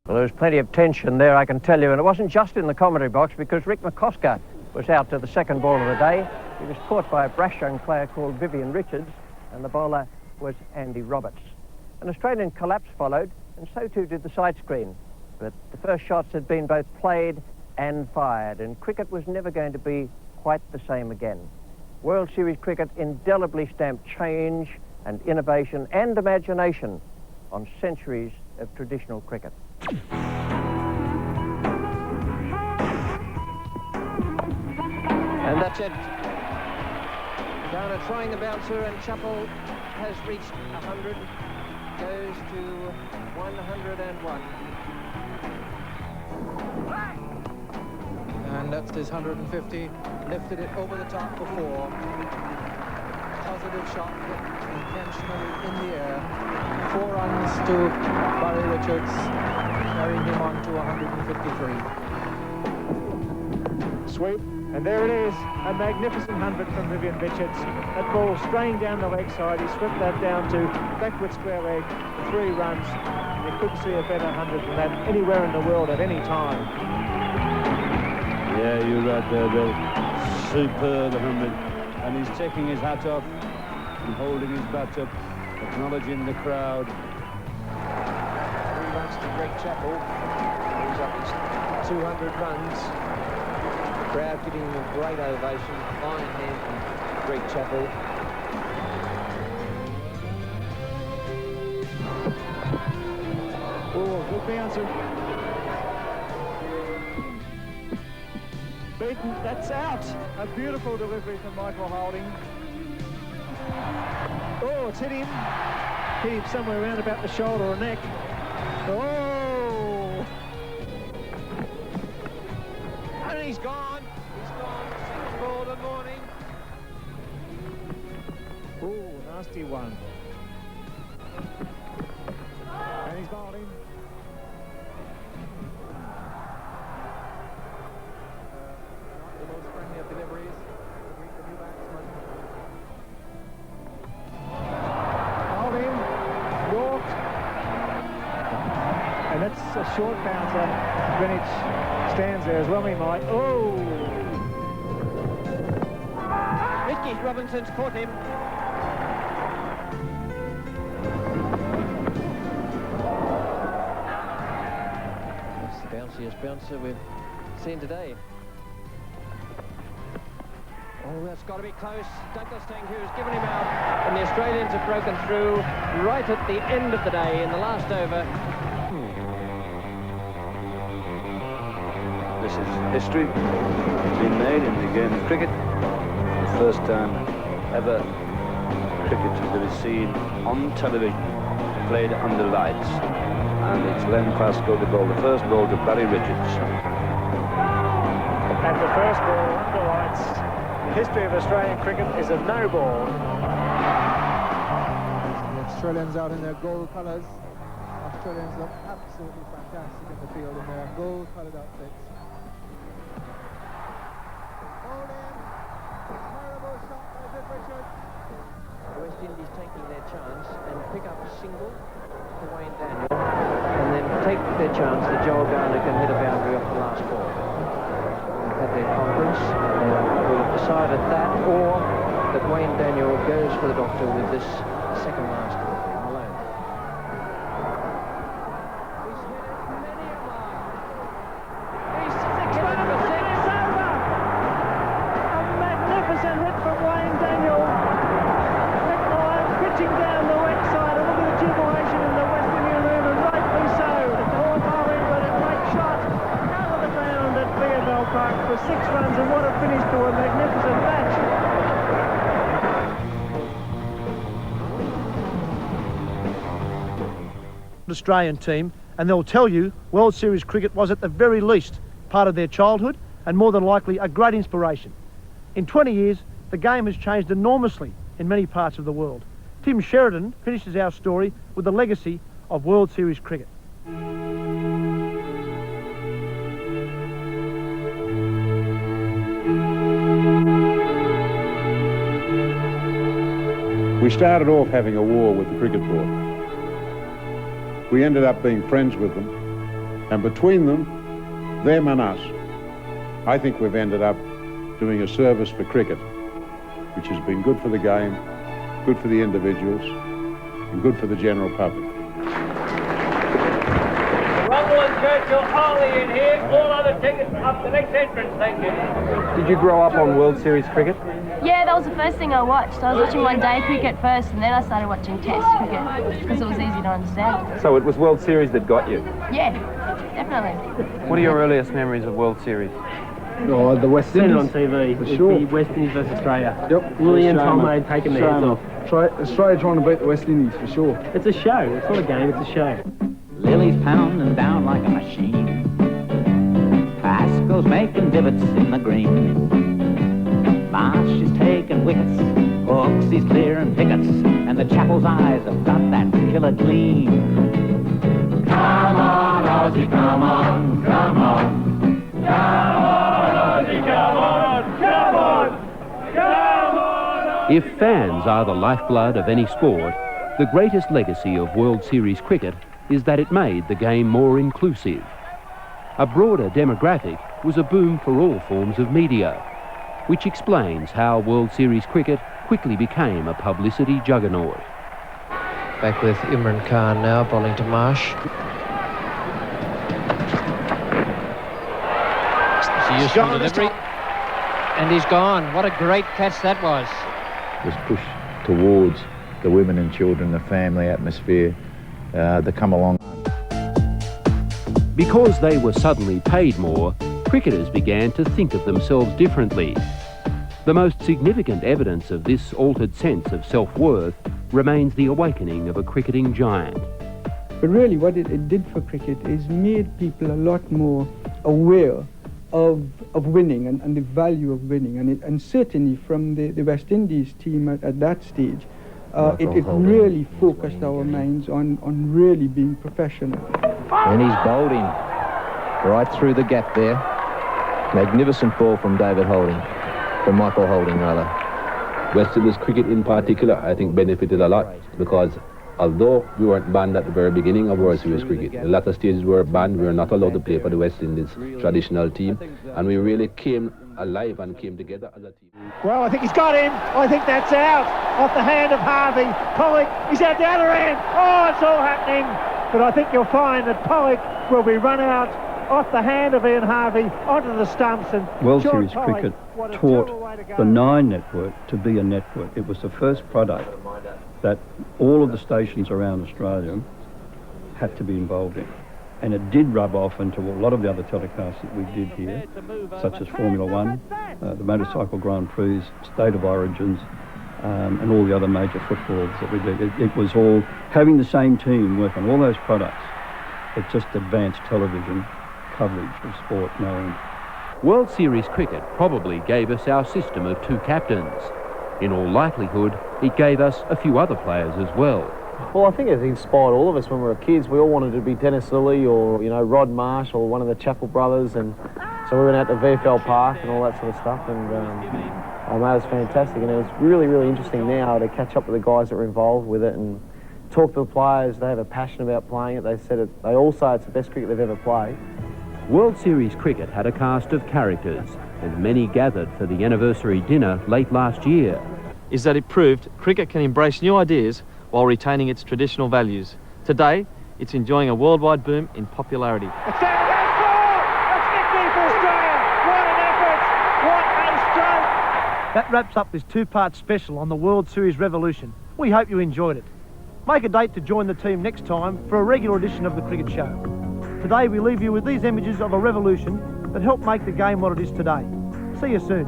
Well, there was plenty of tension there, I can tell you, and it wasn't just in the commentary box, because Rick McCosker was out to the second ball of the day. He was caught by a brash young player called Vivian Richards, and the bowler was Andy Roberts. An Australian collapse followed, and so too did the side screen. But the first shots had been both played and fired, and cricket was never going to be quite the same again. World Series cricket indelibly stamped change and innovation and imagination on centuries of traditional cricket. And that's it. Downer trying the bouncer, and Chappell has reached 100, goes to 101. And that's his 150, lifted it over the top before. Positive shot, intentionally in the air. 4 runs to Barry Richards, carrying him on to 153. Sweep, and there it is, a magnificent 100 from Vivian Richards. That ball straying down the leg side, he swept that down to backward square leg, 3 runs. You couldn't see a better 100 than that anywhere in the world at any time. Yeah, you're right there, Bill. Superb 100. And he's taking his hat off and holding his bat up, acknowledging the crowd. 3 runs to Greg Chappell. He's up his 200 runs. The crowd giving him a great ovation. Fine hand from Greg Chappell. Oh, good bouncer. Beaten, that's out. A beautiful delivery from Michael Holding. Oh, it's hit him. Hit him somewhere around about the shoulder or neck. Oh! And he's gone. He's gone. 6 for the morning. Oh, nasty one. And he's bowled him. The most friendly of deliveries. The new batsman. Hold him. York. And that's a short bouncer. Greenwich stands there as well, he might. Oh! Ricky Robinson's caught him. That's the bounciest bouncer we've seen today. Oh, that's got to be close. Douglas Tanghu's given him out, and the Australians have broken through right at the end of the day in the last over. This is history being made in the game of cricket. The first time ever cricket that is seen on television, played under lights. And it's Len Pascoe to bowl the first ball to Barry Richards. And the first ball under lights. The history of Australian cricket is a no ball. The Australians out in their gold colours. Australians look absolutely fantastic in the field in their gold-coloured outfits. Terrible shot by Viv Richards. The West Indies taking their chance and pick up a single to Wayne Daniel, and then take their chance that Joel Garner can hit a boundary off the last ball. They've had their conference, and will have decided that, or that Wayne Daniel goes for the doctor with this second last delivery, Malone. He's hit it many a mile. He's 6 for 6. It's over. A magnificent hit from Wayne Daniel. Rick Malone pitching down the wet side, and look at the jubilation in the West Indian room, and rightly so. It's all bowling, but a great shot out of the ground at Theobald Park for 6 runs, and what a finish to a magnificent match. Australian team, and they'll tell you World Series cricket was at the very least part of their childhood and more than likely a great inspiration. In 20 years, the game has changed enormously in many parts of the world. Tim Sheridan finishes our story with the legacy of World Series cricket. We started off having a war with the cricket board. We ended up being friends with them, And between them and us, I think we've ended up doing a service for cricket, which has been good for the game, good for the individuals, and good for the general public. Rumble and Churchill Ollie in here. All other tickets up the next entrance, thank you. Did you grow up on World Series cricket? Yeah, that was the first thing I watched. I was watching one-day cricket first, and then I started watching Test cricket because it was easy to understand. So it was World Series that got you? Yeah, definitely. What are your earliest memories of World Series? Oh, the West Indies. Seen it on TV. For sure. The West Indies versus Australia. Yep. Willie and Tom had taken their heads off. Australia trying to beat the West Indies, for sure. It's a show. It's not a game, it's a show. Lily's pounding down like a machine. Pascoe's making divots in the green. Marsh is taking wickets. Hooks he's clearing pickets. And the Chapel's eyes have got that killer gleam. Come on, Aussie, come on, come on. Come on, Aussie, come on, come on, come on. If fans are the lifeblood of any sport, the greatest legacy of World Series cricket is that it made the game more inclusive. A broader demographic was a boom for all forms of media, which explains how World Series cricket quickly became a publicity juggernaut. Back with Imran Khan now, bowling to Marsh. Useful delivery, and he's gone. What a great catch that was. Was pushed towards the women and children, the family atmosphere, the come along. Because they were suddenly paid more, cricketers began to think of themselves differently. The most significant evidence of this altered sense of self-worth remains the awakening of a cricketing giant. But really what it did for cricket is made people a lot more aware of winning and the value of winning, and certainly from the West Indies team at that stage, it really focused our minds on really being professional. And he's bowled in right through the gap there. Magnificent ball from David Holding, from Michael Holding rather. West Indies cricket in particular, I think, benefited a lot because although we weren't banned at the very beginning of World Series cricket, the latter stages were banned. We were not allowed to play for the West Indies traditional team, and we really came alive and came together as a team. Well, I think he's got him. I think that's out off the hand of Harvey. Pollock, he's out the other end. Oh, it's all happening. But I think you'll find that Pollock will be run out off the hand of Ian Harvey onto the stumps. And World Series cricket taught the Nine network to be a network. It was the first product that all of the stations around Australia had to be involved in. And it did rub off into a lot of the other telecasts that we did here, such as Formula One, the Motorcycle Grand Prix, State of Origins, and all the other major footballs that we did. It was all having the same team work on all those products. It just advanced television coverage of sport no end. World Series cricket probably gave us our system of two captains. In all likelihood, it gave us a few other players as well. Well, I think it inspired all of us when we were kids. We all wanted to be Dennis Lilly or, you know, Rod Marsh or one of the Chappell brothers, and so we went out to VFL Park and all that sort of stuff, and oh, man, it was fantastic, and it was really, really interesting now to catch up with the guys that were involved with it and talk to the players. They have a passion about playing it. They said it. They all say it's the best cricket they've ever played. World Series cricket had a cast of characters, and many gathered for the anniversary dinner late last year. Is that it proved cricket can embrace new ideas while retaining its traditional values. Today, it's enjoying a worldwide boom in popularity. It's down to that ball! That's victory for Australia! What an effort! What a stroke! That wraps up this two-part special on the World Series revolution. We hope you enjoyed it. Make a date to join the team next time for a regular edition of the Cricket Show. Today we leave you with these images of a revolution that helped make the game what it is today. See you soon.